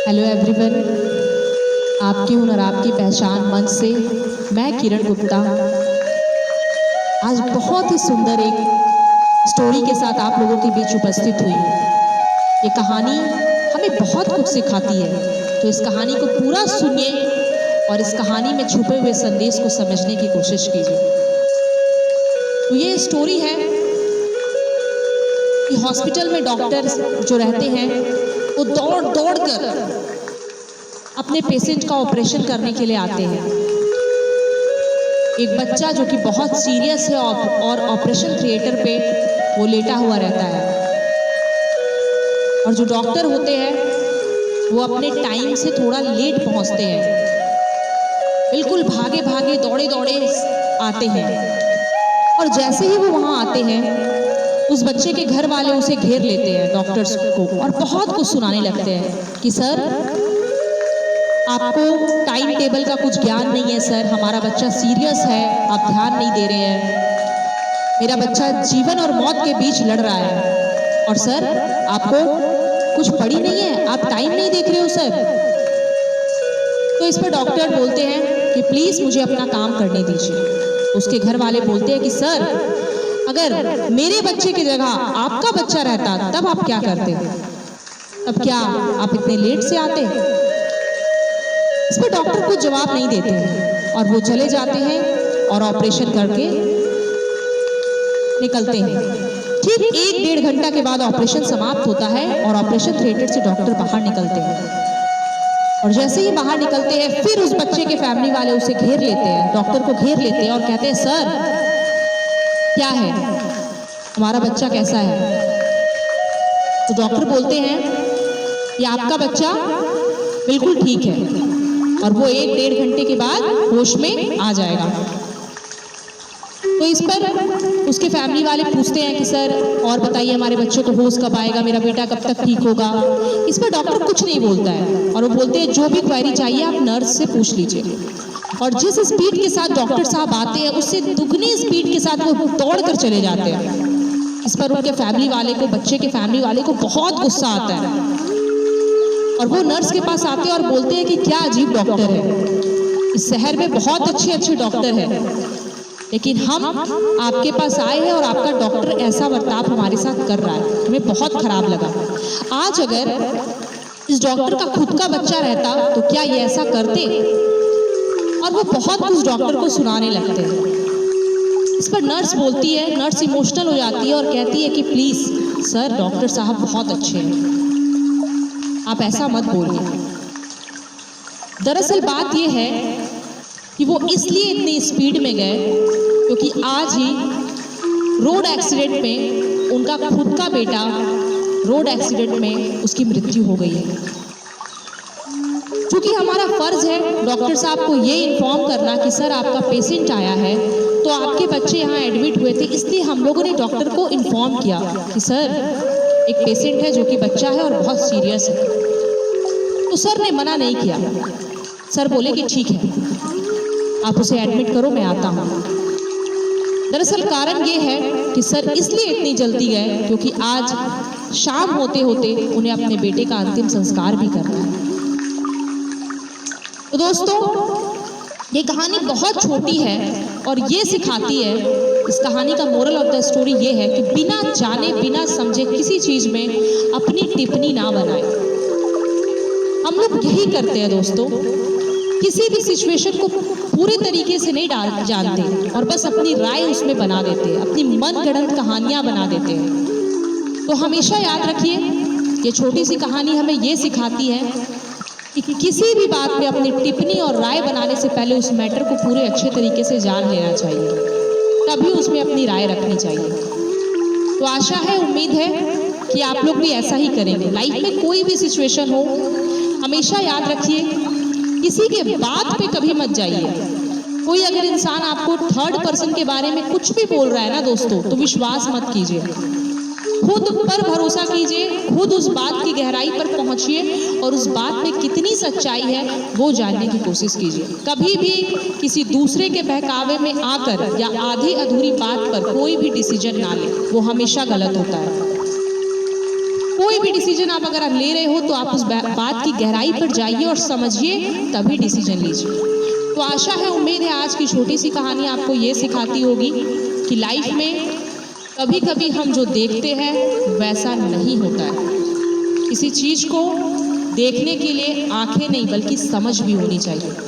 Hello everyone, आपकी हुनर आपकी पहचान मंच से मैं किरण गुप्ता आज बहुत ही सुंदर एक स्टोरी के साथ आप लोगों के बीच उपस्थित हुई। ये कहानी हमें बहुत कुछ सिखाती है, तो इस कहानी को पूरा सुनिए और इस कहानी में छुपे हुए संदेश को समझने की कोशिश कीजिए। तो ये स्टोरी है कि हॉस्पिटल में डॉक्टर जो रहते हैं वो दौड़ दौड़ कर अपने पेशेंट का ऑपरेशन करने के लिए आते हैं। एक बच्चा जो कि बहुत सीरियस है और ऑपरेशन थिएटर पे वो लेटा हुआ रहता है, और जो डॉक्टर होते हैं वो अपने टाइम से थोड़ा लेट पहुंचते हैं, बिल्कुल भागे भागे दौड़े दौड़े आते हैं। और जैसे ही वो वहां आते हैं उस बच्चे के घर वाले उसे घेर लेते हैं डॉक्टर्स को, और बहुत कुछ सुनाने लगते हैं कि सर आपको टाइम टेबल का कुछ ज्ञान नहीं है, सर हमारा बच्चा सीरियस है, आप ध्यान नहीं दे रहे हैं, मेरा बच्चा जीवन और मौत के बीच लड़ रहा है, और सर आपको कुछ पड़ी नहीं है, आप टाइम नहीं देख रहे हो सर। तो इस पर डॉक्टर बोलते हैं कि प्लीज मुझे अपना काम करने दीजिए। उसके घर वाले बोलते हैं कि सर अगर मेरे बच्चे की जगह आपका बच्चा रहता तब आप क्या करते, तब क्या आप इतने लेट से आते। इस पर डॉक्टर कुछ जवाब नहीं देते हैं और वो चले जाते हैं और ऑपरेशन करके निकलते हैं। ठीक 1-1.5 घंटा के बाद ऑपरेशन समाप्त होता है और ऑपरेशन थिएटर से डॉक्टर बाहर निकलते हैं, और जैसे ही बाहर निकलते हैं फिर उस बच्चे के फैमिली वाले उसे घेर लेते हैं, डॉक्टर को घेर लेते हैं और कहते हैं सर क्या है, हमारा बच्चा कैसा है। तो डॉक्टर बोलते हैं कि आपका बच्चा बिल्कुल ठीक है और वो 1-1.5 घंटे के बाद होश में आ जाएगा। तो इस पर उसके फैमिली वाले पूछते हैं कि सर और बताइए हमारे बच्चों को होश कब आएगा, मेरा बेटा कब तक ठीक होगा। इस पर डॉक्टर कुछ नहीं बोलता है और वो बोलते हैं जो भी क्वेरी चाहिए आप नर्स से पूछ लीजिए। और जिस स्पीड के साथ डॉक्टर साहब आते हैं उससे दुगनी स्पीड के साथ वो दौड़ कर चले जाते हैं। इस पर उनके फैमिली वाले को, बच्चे के फैमिली वाले को बहुत गुस्सा आता है और वो नर्स के पास आते हैं और बोलते हैं कि क्या अजीब डॉक्टर है, इस शहर में बहुत अच्छे अच्छे डॉक्टर हैं, लेकिन हम आपके पास आए हैं और आपका डॉक्टर ऐसा बर्ताव हमारे साथ कर रहा है, हमें बहुत खराब लगा। आज अगर इस डॉक्टर का खुद का बच्चा रहता तो क्या ये ऐसा करते। और वो बहुत कुछ डॉक्टर को सुनाने लगते हैं। इस पर नर्स बोलती है, नर्स इमोशनल हो जाती है और कहती है कि प्लीज सर डॉक्टर साहब बहुत अच्छे हैं, आप ऐसा मत बोलिए। दरअसल बात यह है कि वो इसलिए इतनी स्पीड में गए क्योंकि आज ही रोड एक्सीडेंट में उनका खुद का बेटा रोड एक्सीडेंट में उसकी मृत्यु हो गई है। क्योंकि हमारा फर्ज है डॉक्टर साहब को ये इन्फॉर्म करना कि सर आपका पेशेंट आया है, तो आपके बच्चे यहाँ एडमिट हुए थे, इसलिए हम लोगों ने डॉक्टर को इन्फॉर्म किया कि सर एक पेशेंट है जो कि बच्चा है और बहुत सीरियस है। तो सर ने मना नहीं किया, सर बोले कि ठीक है आप उसे एडमिट करो, मैं आता हूँ। दरअसल कारण ये है कि सर इसलिए इतनी जल्दी गए क्योंकि आज शाम होते होते उन्हें अपने बेटे का अंतिम संस्कार भी करना है। तो दोस्तों ये कहानी बहुत छोटी है और ये सिखाती है, इस कहानी का मोरल ऑफ द स्टोरी ये है कि बिना जाने बिना समझे किसी चीज में अपनी टिप्पणी ना बनाए। हम लोग यही करते हैं दोस्तों, किसी भी सिचुएशन को पूरे तरीके से नहीं जानते और बस अपनी राय उसमें बना देते हैं, अपनी मनगढ़ंत कहानियां बना देते हैं। तो हमेशा याद रखिए ये छोटी सी कहानी हमें ये सिखाती है कि किसी भी बात में अपनी टिप्पणी और राय बनाने से पहले उस मैटर को पूरे अच्छे तरीके से जान लेना चाहिए, तभी उसमें अपनी राय रखनी चाहिए। तो आशा है, उम्मीद है कि आप लोग भी ऐसा ही करेंगे। लाइफ में कोई भी सिचुएशन हो हमेशा याद रखिए किसी के बात पे कभी मत जाइए। कोई अगर इंसान आपको थर्ड पर्सन के बारे में कुछ भी बोल रहा है ना दोस्तों, तो विश्वास मत कीजिए, खुद पर भरोसा कीजिए, खुद उस बात की गहराई पर पहुंचिए और उस बात में कितनी सच्चाई है वो जानने की कोशिश कीजिए। कभी भी किसी दूसरे के बहकावे में आकर या आधी अधूरी बात पर कोई भी डिसीजन ना ले, वो हमेशा गलत होता है। कोई भी डिसीजन आप अगर ले रहे हो तो आप उस बात की गहराई पर जाइए और समझिए, तभी डिसीजन लीजिए। तो आशा है, उम्मीद है आज की छोटी सी कहानी आपको ये सिखाती होगी कि लाइफ में कभी कभी हम जो देखते हैं वैसा नहीं होता है। किसी चीज़ को देखने के लिए आंखें नहीं बल्कि समझ भी होनी चाहिए।